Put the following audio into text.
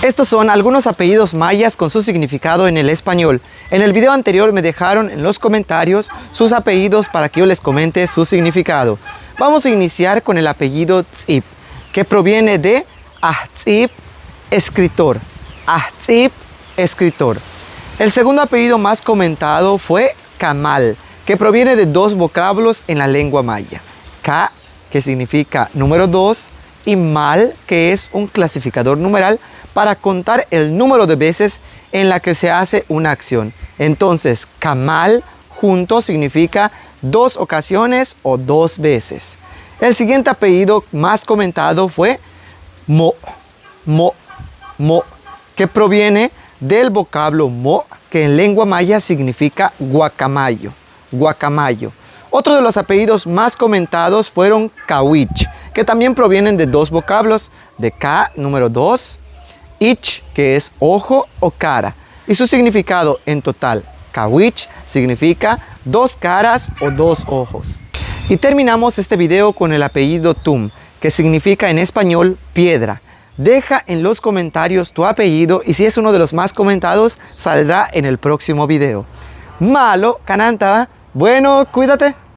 Estos son algunos apellidos mayas con su significado en el español. En el video anterior me dejaron en los comentarios sus apellidos para que yo les comente su significado. Vamos a iniciar con el apellido Tzip, que proviene de Ahtzip, escritor. Ahtzip, escritor. El segundo apellido más comentado fue Kamal, que proviene de dos vocablos en la lengua maya. Ka, que significa número 2, y Mal, que es un clasificador numeral para contar el número de veces en la que se hace una acción. Entonces, Kamal junto significa 2 ocasiones o 2 veces. El siguiente apellido más comentado fue Mo, que proviene del vocablo Mo, que en lengua maya significa guacamayo. Otro de los apellidos más comentados fueron Kawich, que también provienen de dos vocablos, de Ka, número 2, Ich, que es ojo o cara. Y su significado en total, Kawich, significa 2 caras o 2 ojos. Y terminamos este video con el apellido Tum, que significa en español piedra. Deja en los comentarios tu apellido y si es uno de los más comentados, saldrá en el próximo video. Malo, Kananta, bueno, cuídate.